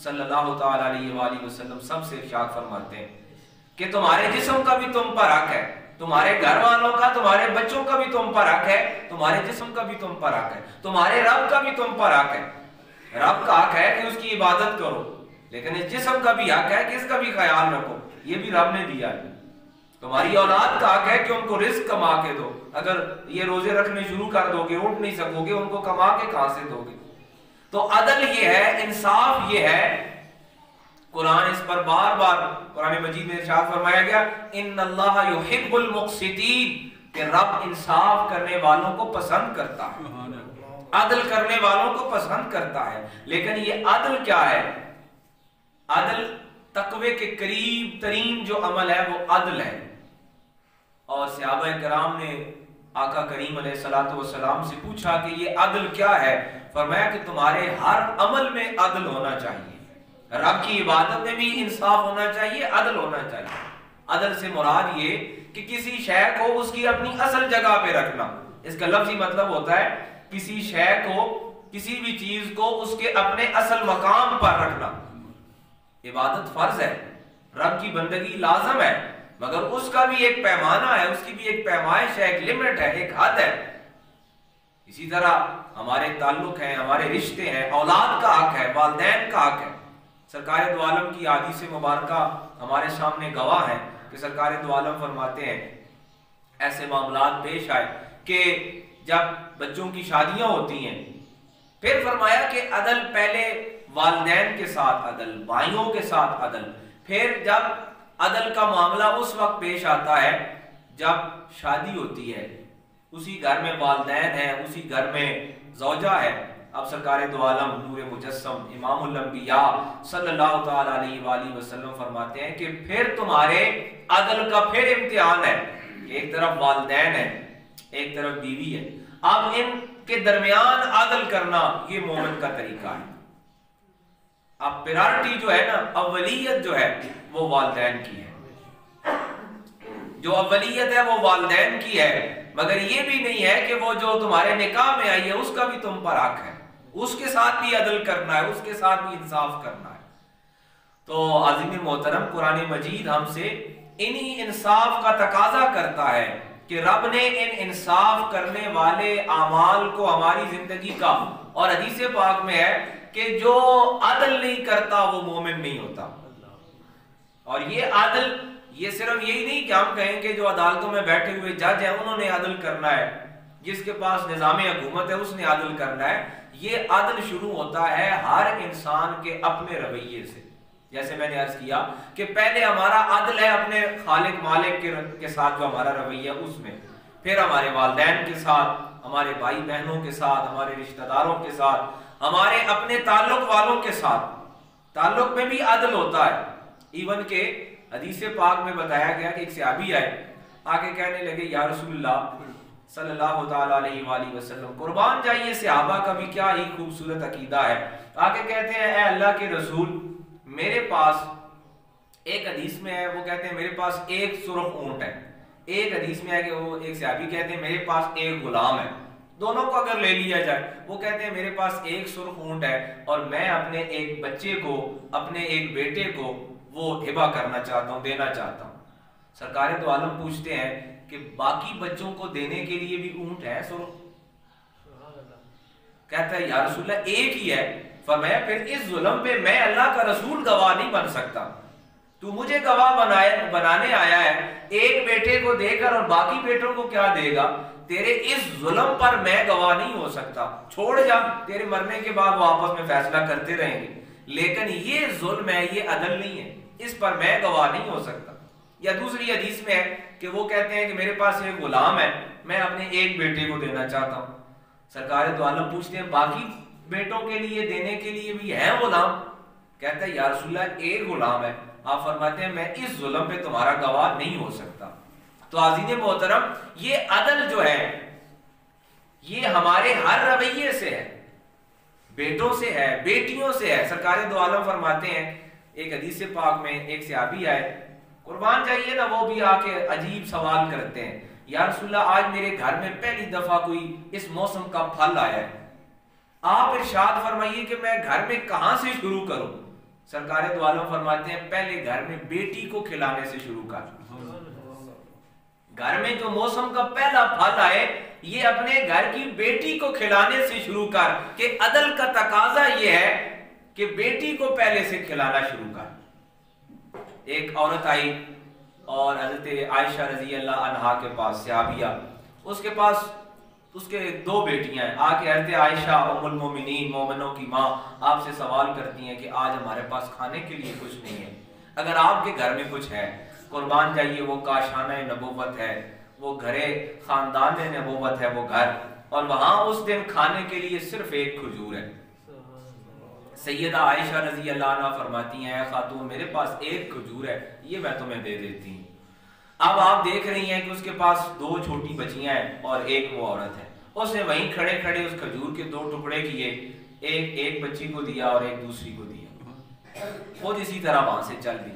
صلی اللہ تعالی علیہ وآلہ وسلم سب سے ارشاد فرماتے ہیں کہ تمہارے جسم کا بھی تم پر حق ہے، تمہارے گھر والوں کا، تمہارے بچوں کا بھی تم پر حق ہے، تمہارے جسم کا بھی تم پر حق ہے، تمہارے رب کا بھی تم پر حق ہے۔ رب کا حق ہے کہ اس کی عبادت کرو، لیکن اس جسم کا بھی حق ہے کہ اس کا بھی خیال رکھو، یہ بھی رب نے دیا ہے۔ تمہاری اولاد کا حق ہے کہ ان کو رزق کما کے دو، اگر یہ روزے رکھنے شروع کر دو گے، اٹھ نہیں سکو گے، ان کو کما کے کہاں سے دو گے؟ تو عدل یہ ہے، انصاف یہ ہے۔ قرآن اس پر بار بار قرآن مجید میں ارشاد فرمایا گیا ان اللہ یحب المقسطین، کہ رب انصاف کرنے والوں کو پسند کرتا ہے، عدل کرنے والوں کو پسند کرتا ہے۔ لیکن یہ عدل کیا ہے؟ عدل تقوی کے قریب ترین جو عمل ہے وہ عدل ہے۔ اور صحابہ کرام نے آقا کریم علیہ الصلوۃ والسلام سے پوچھا کہ یہ عدل کیا ہے؟ فرمایا کہ تمہارے ہر عمل میں عدل ہونا چاہیے، رب کی عبادت میں بھی انصاف ہونا چاہیے، عدل ہونا چاہیے۔ عدل سے مراد یہ کہ کسی شے کو اس کی اپنی اصل جگہ پہ رکھنا، اس کا لفظی مطلب ہوتا ہے کسی شے کو، کسی بھی چیز کو اس کے اپنے اصل مقام پر رکھنا۔ عبادت فرض ہے، رب کی بندگی لازم ہے، مگر اس کا بھی ایک پیمانہ ہے، اس کی بھی ایک پیمائش ہے، ایک لمٹ ہے، ایک حد ہے۔ اسی طرح ہمارے تعلق ہیں، ہمارے رشتے ہیں، اولاد کا حق ہے، والدین کا حق ہے۔ سرکار دو عالم کی حدیث مبارکہ ہمارے سامنے گواہ ہے کہ سرکار دو عالم فرماتے ہیں ایسے معاملات پیش آئے کہ جب بچوں کی شادیاں ہوتی ہیں، پھر فرمایا کہ عدل پہلے والدین کے ساتھ عدل، بھائیوں کے ساتھ عدل، پھر جب عدل کا معاملہ اس وقت پیش آتا ہے جب شادی ہوتی ہے، اسی گھر میں والدین ہیں، اسی گھر میں زوجہ ہے۔ اب سرکار دو عالم نور مجسم امام الانبیاء صلی اللہ تعالی علیہ وآلہ وسلم فرماتے ہیں کہ پھر تمہارے عدل کا پھر امتحان ہے، ایک طرف والدین ہے، ایک طرف بیوی ہے، اب ان کے درمیان عدل کرنا یہ مومن کا طریقہ ہے۔ اب پرائرٹی جو ہے نا، اولیت جو ہے وہ والدین کی ہے، جو اولیت ہے وہ والدین کی ہے، مگر یہ بھی نہیں ہے کہ وہ جو تمہارے نکاح میں آئی ہے اس کا بھی تم پر حق ہے، اس کے ساتھ بھی عدل کرنا ہے، اس کے ساتھ بھی انصاف کرنا ہے۔ تو عظیم محترم قرآن مجید ہم سے انہی انصاف کا تقاضا کرتا ہے کہ رب نے ان انصاف کرنے والے اعمال کو ہماری زندگی کا، اور حدیث پاک میں ہے کہ جو عدل نہیں کرتا وہ مومن نہیں ہوتا۔ اور یہ عدل، یہ صرف یہی نہیں کہ ہم کہیں کہ جو عدالتوں میں بیٹھے ہوئے جج ہیں انہوں نے عدل کرنا ہے، جس کے پاس نظام حکومت ہے اس نے عدل کرنا ہے۔ یہ عدل شروع ہوتا ہے ہر انسان کے اپنے رویے سے۔ جیسے میں نے عرض کیا کہ پہلے ہمارا عدل ہے اپنے خالق مالک کے ساتھ جو ہمارا رویہ اس میں، پھر ہمارے والدین کے ساتھ، ہمارے بھائی بہنوں کے ساتھ، ہمارے رشتہ داروں کے ساتھ، ہمارے اپنے تعلق والوں کے ساتھ، تعلق میں بھی عدل ہوتا ہے۔ ایون کہ حدیث پاک میں بتایا گیا کہ ایک صحابی آئے، آگے کہنے لگے یا رسول اللہ صلی اللہ تعالیٰ علیہ وآلہ وسلم، قربان جائیے صحابہ کا بھی کیا ہی خوبصورت عقیدہ ہے۔ آگے کہتے ہیں اے اللہ کے رسول، میرے پاس ایک حدیث میں ہے، وہ کہتے ہیں میرے پاس ایک سرخ اونٹ ہے، ایک حدیث میں ہے کہ وہ ایک صحابی کہتے ہیں میرے پاس ایک غلام ہے، دونوں کو اگر لے لیا جائے، وہ کہتے ہیں میرے پاس ایک سرخ اونٹ ہے اور میں اپنے ایک بچے کو، اپنے ایک بیٹے کو وہ ہبہ کرنا چاہتا ہوں، دینا چاہتا ہوں۔ سرکار دو عالم پوچھتے ہیں کہ باقی بچوں کو دینے کے لیے بھی اونٹ ہے سرخ؟ کہتا ہے یا رسول اللہ ایک ہی ہے۔ فرمایا پھر اس ظلم پہ میں اللہ کا رسول گواہ نہیں بن سکتا، تو مجھے گواہ بنانے آیا ہے، ایک بیٹے کو دے کر اور باقی بیٹوں کو کیا دے گا؟ تیرے اس ظلم پر میں گواہ نہیں ہو سکتا، چھوڑ جا، تیرے مرنے کے بعد وہ آپس میں فیصلہ کرتے رہیں گے، لیکن یہ ظلم ہے، یہ عدل نہیں ہے، اس پر میں گواہ نہیں ہو سکتا۔ یا دوسری حدیث میں ہے کہ وہ کہتے ہیں کہ میرے پاس ایک غلام ہے، میں اپنے ایک بیٹے کو دینا چاہتا ہوں۔ سرکار دو عالم پوچھتے ہیں باقی بیٹوں کے لیے دینے کے لیے بھی ہے غلام؟ کہتا ہے یا رسول اللہ ایک غلام ہے۔ آپ فرماتے ہیں میں اس ظلم پہ تمہارا گواہ نہیں ہو سکتا۔ تو عزیز محترم، یہ عدل جو ہے یہ ہمارے ہر رویے سے ہے، بیٹوں سے ہے، بیٹیوں سے ہے۔ سرکار دو عالم فرماتے ہیں ایک حدیث پاک میں ایک صحابی آئے، قربان جائیے نا، وہ بھی آ کے عجیب سوال کرتے ہیں یا رسول اللہ آج میرے گھر میں پہلی دفعہ کوئی اس موسم کا پھل آیا ہے، آپ ارشاد فرمائیے کہ میں گھر میں کہاں سے شروع کروں؟ سرکار دو عالم فرماتے ہیں پہلے گھر میں بیٹی کو کھلانے سے شروع کر. گھر میں جو موسم کا پہلا پھل آئے یہ اپنے گھر کی بیٹی کو کھلانے سے شروع کر. کہ عدل کا تقاضا یہ ہے کہ بیٹی کو پہلے سے کھلانا شروع کر. ایک عورت آئی اور حضرت عائشہ رضی اللہ عنہا کے پاس صحابیہ، اس کے پاس اس کے 2 بیٹیاں ہیں. آ کے حضرت عائشہ ام المومنین مومنوں کی ماں آپ سے سوال کرتی ہیں کہ آج ہمارے پاس کھانے کے لیے کچھ نہیں ہے، اگر آپ کے گھر میں کچھ ہے قربان جائیے، وہ کاشانہ نبوت ہے، وہ گھرے خاندان نبوت ہے وہ گھر، اور وہاں اس دن کھانے کے لیے صرف ایک کھجور ہے. سیدہ عائشہ رضی اللہ عنہ فرماتی ہیں خاتون میرے پاس ایک کھجور ہے، یہ میں تمہیں دے دیتی ہوں. اب آپ دیکھ رہی ہیں کہ اس کے پاس 2 چھوٹی بچیاں ہیں اور ایک وہ عورت ہے. اس نے وہیں کھڑے کھڑے اس کھجور کے 2 ٹکڑے کیے، ایک بچی کو دیا اور ایک دوسری کو دیا. خود اسی طرح وہاں سے چل دی.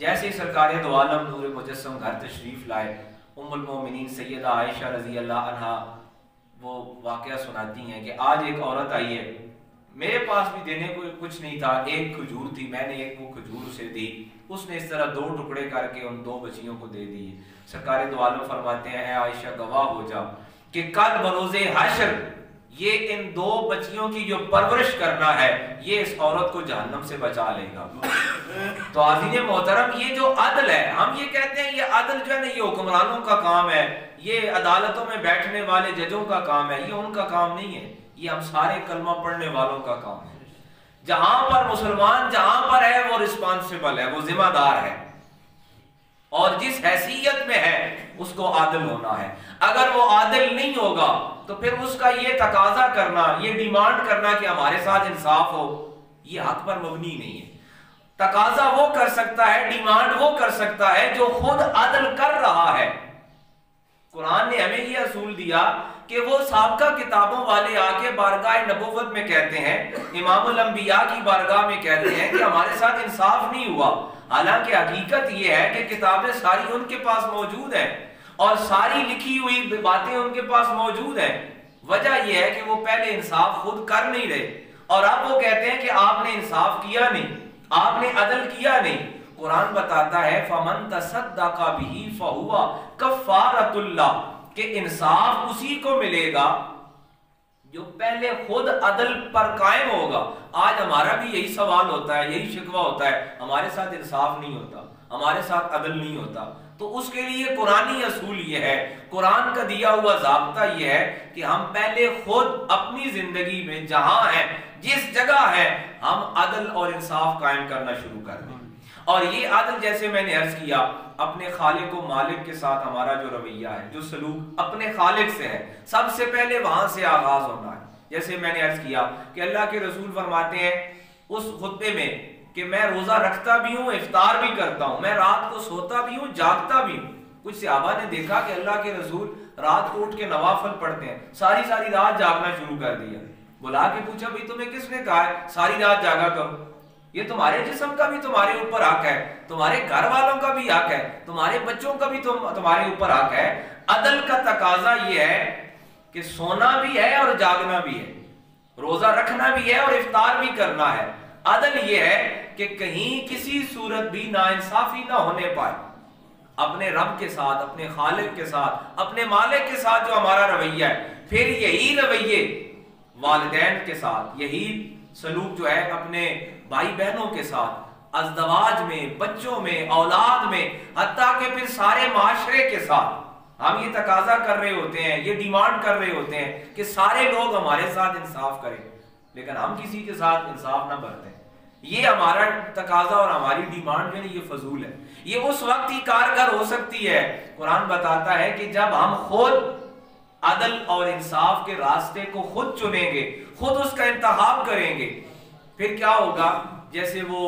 جیسے ہی سرکار دو عالم نور مجسم گھر تشریف لائے، ام المومنین سیدہ عائشہ رضی اللہ عنہا وہ واقعہ سناتی ہیں کہ آج ایک عورت آئی ہے، میرے پاس بھی دینے کو کچھ نہیں تھا، ایک کھجور تھی، میں نے ایک وہ کھجور اسے دی. اس نے اس طرح 2 ٹکڑے کر کے ان 2 بچیوں کو دے دیے. سرکار دو عالم فرماتے ہیں اے عائشہ گواہ ہو جا کہ کل بروز حشر یہ ان 2 بچیوں کی جو پرورش کرنا ہے یہ اس عورت کو جہنم سے بچا لے گا. تو عزیز محترم یہ جو عدل ہے، ہم یہ کہتے ہیں یہ عدل جو ہے نا یہ حکمرانوں کا کام ہے، یہ عدالتوں میں بیٹھنے والے ججوں کا کام ہے، یہ ان کا کام نہیں ہے، یہ ہم سارے کلمہ پڑھنے والوں کا کام ہے. جہاں پر مسلمان جہاں پر ہے وہ رسپانسیبل ہے، وہ ذمہ دار ہے، اور جس حیثیت میں ہے اس کو عادل ہونا ہے. اگر وہ عادل نہیں ہوگا تو پھر اس کا یہ تقاضا کرنا، یہ ڈیمانڈ کرنا کہ ہمارے ساتھ انصاف ہو، یہ حق پر مبنی نہیں ہے. تقاضا وہ کر سکتا ہے، ڈیمانڈ وہ کر سکتا ہے جو خود عدل کر رہا ہے. قرآن نے ہمیں یہ اصول دیا کہ وہ سابقہ کتابوں والے آ کے بارگاہ نبوت میں کہتے ہیں، امام الانبیاء کی بارگاہ میں کہتے ہیں کہ ہمارے ساتھ انصاف نہیں ہوا. حالانکہ حقیقت یہ ہے کہ کتابیں ساری ان کے پاس موجود ہیں اور ساری لکھی ہوئی باتیں ان کے پاس موجود ہیں. وجہ یہ ہے کہ وہ پہلے انصاف خود کر نہیں رہے، اور اب وہ کہتے ہیں کہ آپ نے انصاف کیا نہیں، آپ نے عدل کیا نہیں. قرآن بتاتا ہے فَمَن تَصَدَّقَ بِهِ فَهُوَ كَفَّارَةٌ اللَّهِ کہ انصاف اسی کو ملے گا جو پہلے خود عدل پر قائم ہوگا. آج ہمارا بھی یہی سوال ہوتا ہے، یہی شکوہ ہوتا ہے، ہمارے ساتھ انصاف نہیں ہوتا، ہمارے ساتھ عدل نہیں ہوتا. تو اس کے لیے قرآنی اصول یہ ہے، قرآن کا دیا ہوا ضابطہ یہ ہے کہ ہم پہلے خود اپنی زندگی میں جہاں ہیں، جس جگہ ہے، ہم عدل اور انصاف قائم کرنا شروع کر دیں. اور یہ عدل جیسے میں نے عرض کیا اپنے خالق و مالک کے ساتھ ہمارا جو رویہ ہے، جو سلوک اپنے خالق سے ہے، سب سے پہلے وہاں سے آغاز ہونا ہے. جیسے میں نے عرض کیا کہ اللہ کے رسول فرماتے ہیں اس خطبے میں کہ میں روزہ رکھتا بھی ہوں، افطار بھی کرتا ہوں، میں رات کو سوتا بھی ہوں، جاگتا بھی ہوں. کچھ صحابہ نے دیکھا کہ اللہ کے رسول رات کو اٹھ کے نوافل پڑھتے ہیں، ساری رات جاگنا شروع کر دیا. بلا کے پوچھا بھئی تمہیں کس نے کہا ہے ساری رات جاگا کرو؟ یہ تمہارے جسم کا بھی تمہارے اوپر حق ہے، تمہارے گھر والوں کا بھی حق ہے، تمہارے بچوں کا بھی تمہارے اوپر حق ہے. عدل کا تقاضا یہ ہے کہ سونا بھی ہے اور جاگنا بھی ہے، روزہ رکھنا بھی ہے اور افطار بھی کرنا ہے. عدل یہ ہے کہ کہیں کسی صورت بھی ناانصافی نہ ہونے پائے. اپنے رب کے ساتھ، اپنے خالق کے ساتھ، اپنے مالک کے ساتھ جو ہمارا رویہ ہے، پھر یہی رویے والدین کے ساتھ، یہی سلوک جو ہے اپنے بھائی بہنوں کے ساتھ، ازدواج میں، بچوں میں، اولاد میں، حتیٰ کہ پھر سارے معاشرے کے ساتھ. ہم یہ تقاضا کر رہے ہوتے ہیں، یہ ڈیمانڈ کر رہے ہوتے ہیں کہ سارے لوگ ہمارے ساتھ انصاف کریں، لیکن ہم کسی کے ساتھ انصاف نہ برتیں. یہ ہمارا تقاضا اور ہماری ڈیمانڈ جو ہے یہ فضول ہے. یہ اس وقت ہی کارگر ہو سکتی ہے، قرآن بتاتا ہے کہ جب ہم خود عدل اور انصاف کے راستے کو خود چنیں گے، خود اس کا انتخاب کریں گے. پھر کیا ہوگا؟ جیسے وہ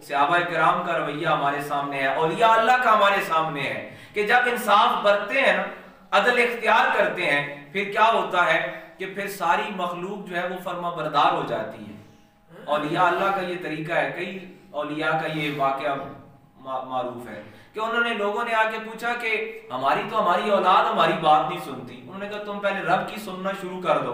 صحابہ کرام کا رویہ ہمارے سامنے ہے، اولیاء اللہ کا ہمارے سامنے ہے کہ جب انصاف برتتے ہیں نا، عدل اختیار کرتے ہیں، پھر کیا ہوتا ہے کہ پھر ساری مخلوق جو ہے وہ فرما بردار ہو جاتی ہے. اولیاء اللہ کا یہ طریقہ ہے. کئی اولیاء کا یہ واقعہ معروف ہے کہ انہوں نے لوگوں نے آ کے پوچھا کہ ہماری اولاد ہماری بات نہیں سنتی. انہوں نے کہا تم پہلے رب کی سننا شروع کر دو.